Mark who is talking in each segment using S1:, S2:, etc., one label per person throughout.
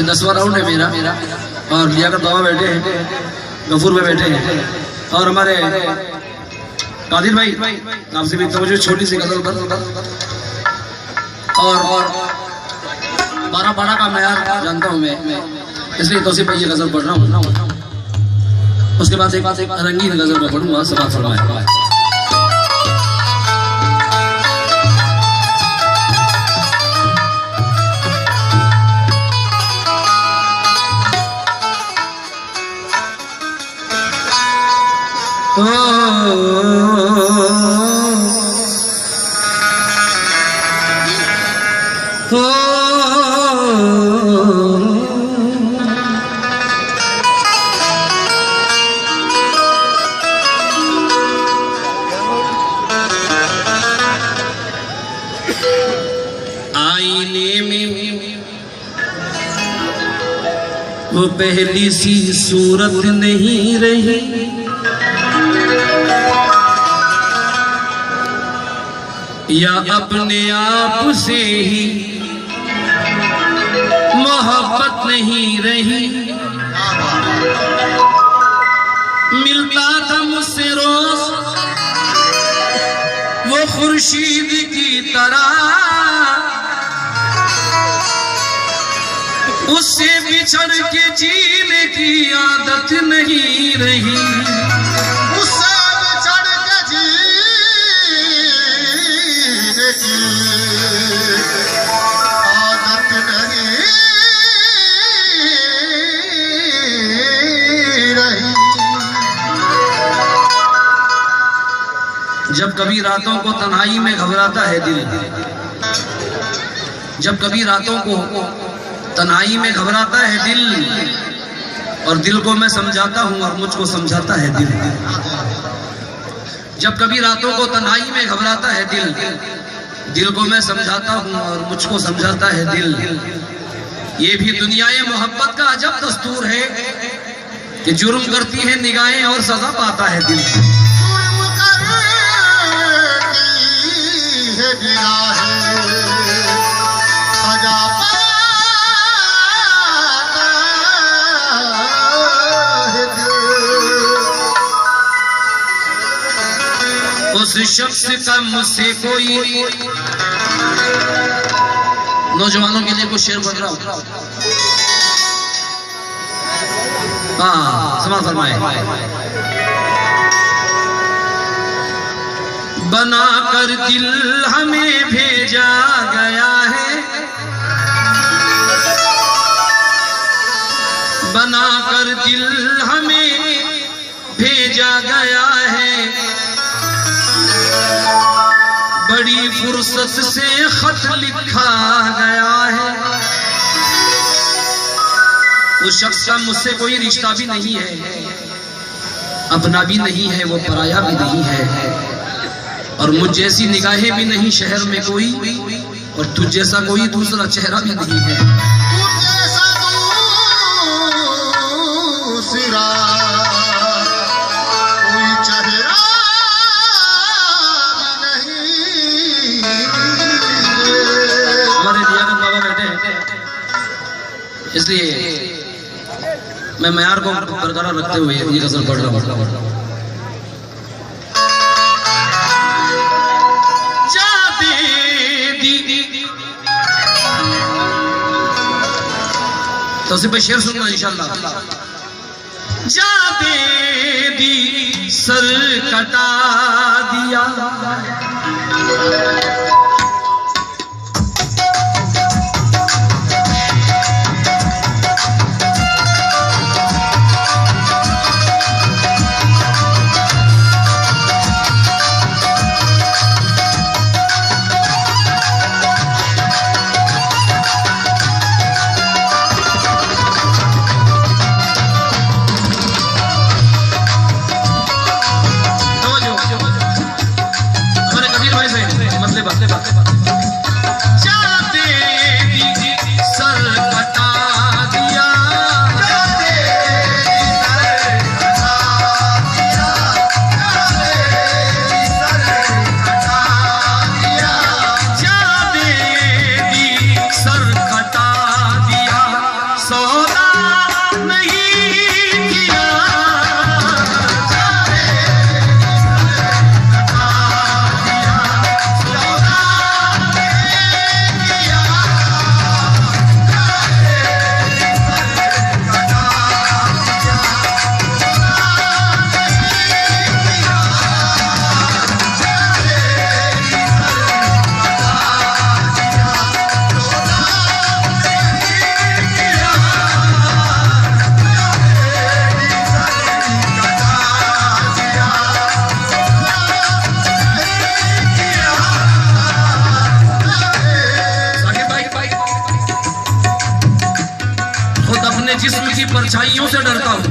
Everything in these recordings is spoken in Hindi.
S1: ये 10वां राउंड है मेरा, और लियाकत बाबा बैठे हैं, गफूर में बैठे हैं, और हमारे कादिर भाई आपसे भी तो छोटी सी गजल पर, और 12 का मयार जानता हूँ मैं, इसलिए तौसीफ भाई ये गजल पढ़ रहा हूँ। उसके बाद एक रंगीन गजल में पढ़ूंगा, समाज फरमाए। आईने में वो पहली सी सूरत नहीं रही, या अपने आप से ही मोहब्बत नहीं रही। मिलता था मुझसे रोज वो खुर्शीद की तरह, उससे बिछड़ के जीने की आदत नहीं रही।
S2: उससे बिछड़ के जीने की आदत नहीं रही।
S1: जब कभी रातों को तन्हाई में घबराता है दिल, जब कभी रातों को तन्हाई में घबराता है दिल, और दिल को मैं समझाता हूँ और मुझको समझाता है दिल। जब कभी रातों को तन्हाई में घबराता है दिल, दिल को मैं समझाता हूँ और मुझको समझाता है दिल। ये भी दुनियाए मोहब्बत का अजब दस्तूर है कि जुर्म करती है निगाहें और सजा पाता है दिल। उस शख्स का मुझसे कोई, नौजवानों के लिए कुछ शेर बन रहा हूं, हाँ समाज फरमाए। बनाकर दिल हमें भेजा गया है, बनाकर दिल हमें भेजा गया है, बड़ी फुर्सत से खत लिखा गया है। उस शख्स का मुझसे कोई रिश्ता भी नहीं है, अपना भी नहीं है, वो पराया भी नहीं है, और मुझ जैसी निगाहें भी नहीं शहर में कोई, और तुझ जैसा कोई दूसरा चेहरा भी नहीं है। इसलिए मैं मयार को बरकरार रखते हुए ये गजल पढ़ रहा हूँ। जाते दी तो सिर्फ शेर सुनना इंशाल्लाह। जाते दी सर कटा दिया,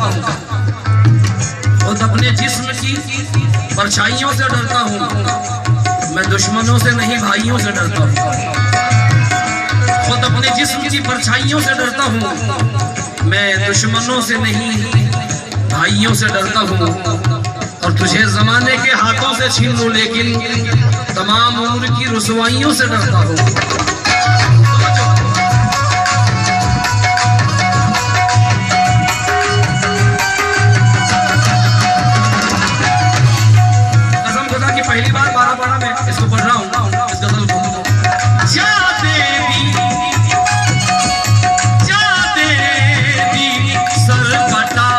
S1: हूँ, खुद अपने जिस्म की परछाइयों से डरता हूँ। मैं दुश्मनों से नहीं भाइयों से डरता हूँ। खुद अपने जिस्म की परछाइयों से डरता हूँ। मैं दुश्मनों से नहीं भाइयों से डरता हूँ। और तुझे जमाने के हाथों से छीन लूं, लेकिन तमाम उम्र की रुसवाइयों से डरता हूँ। पहली बार 12 में इसको पढ़ रहा हूँ, इस गजल को। जा देवी सर कटा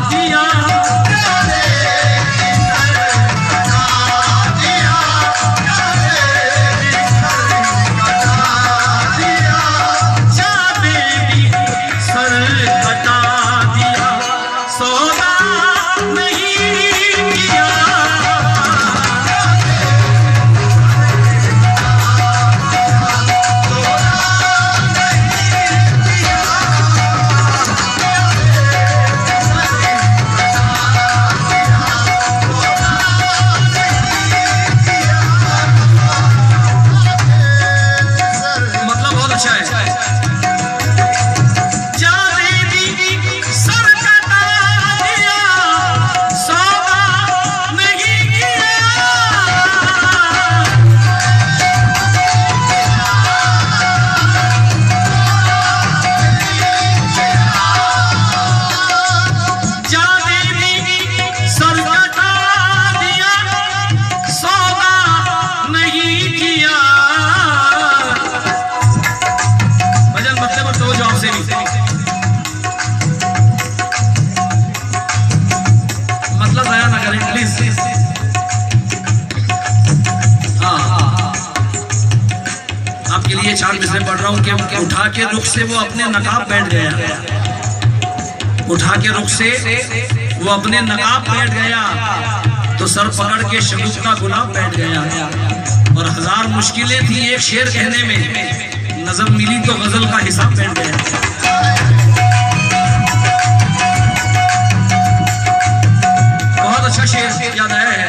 S1: दिया, जा देवी सर कटा दिया, सौदा नहीं किया। आपके लिए 4 मिसरे पढ़ रहा हूँ कि उठा के रुख से वो अपने नकाब बैठ गया, उठा के रुख से वो अपने नकाब बैठ गया, तो सर पकड़ के शगुफ्ता गुलाब बैठ गया। और 1000 मुश्किलें थी एक शेर कहने में, नज़म मिली तो गजल का हिसाब बैठ गया। बहुत अच्छा शेर याद आया है।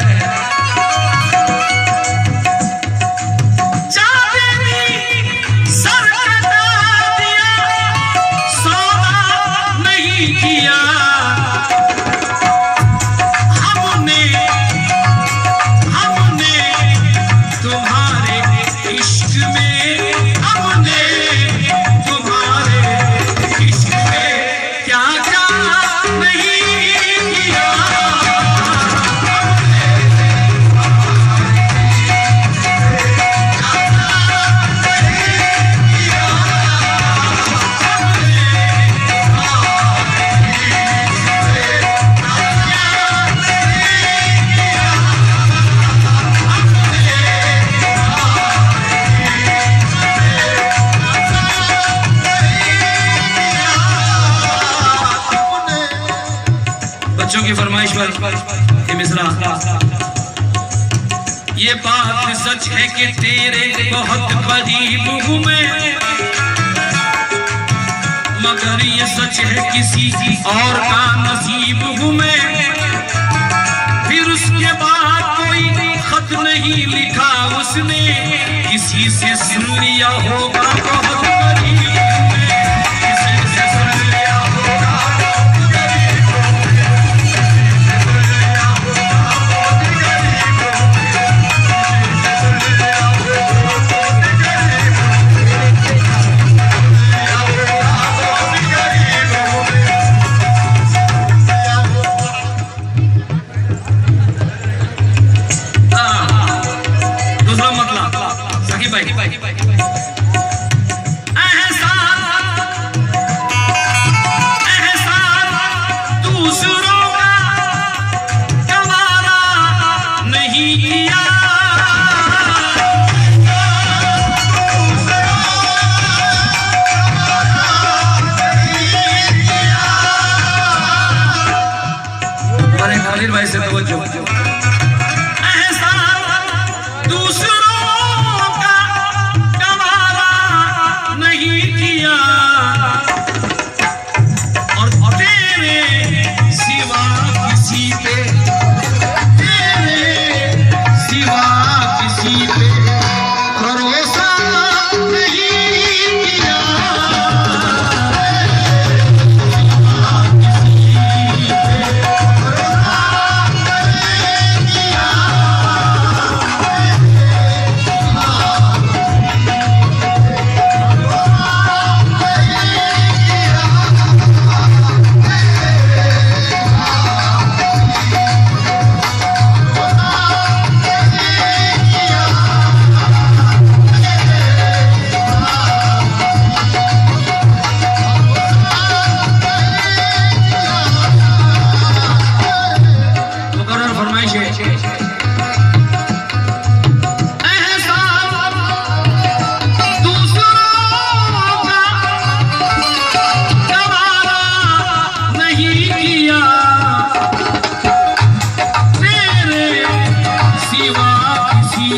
S1: बच्चों की फरमाइश पर ये मिसरा। ये बात सच है कि तेरे बहुत करीब हूँ मैं, मगर ये सच है किसी और का नसीब हूँ मैं। फिर उसके बाद कोई खत नहीं लिखा उसने, किसी से सुन लिया होगा बहुत करीब। भाई से तवज्जो। दूसरों का गवारा नहीं किया और तेरे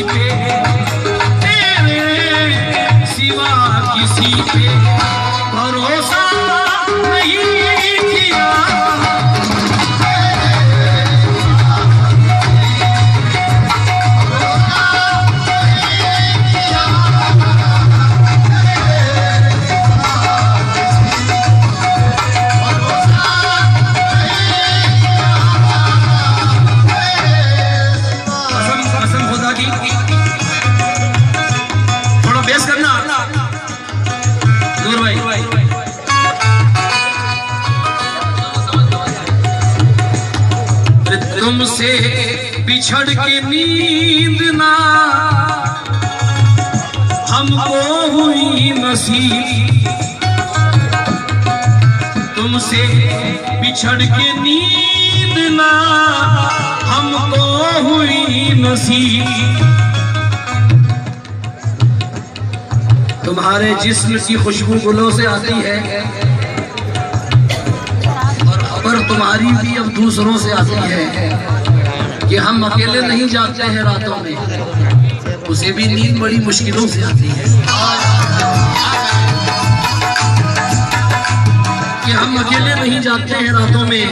S1: पे, तेरे सिवा किसी पे भरोसा नहीं किया। थोड़ा बेस करना दूर भाई। तुमसे बिछड़ के नींद ना हमको हुई नसीब, तुमसे बिछड़ के नींद ना हमको हुई नसीब। तुम्हारे जिस्म की खुशबू गुलों से आती है और तुम्हारी भी अब दूसरों से आती है कि हम अकेले नहीं जागते हैं रातों में, उसे भी नींद बड़ी मुश्किलों से आती है कि हम अकेले नहीं जागते हैं रातों में।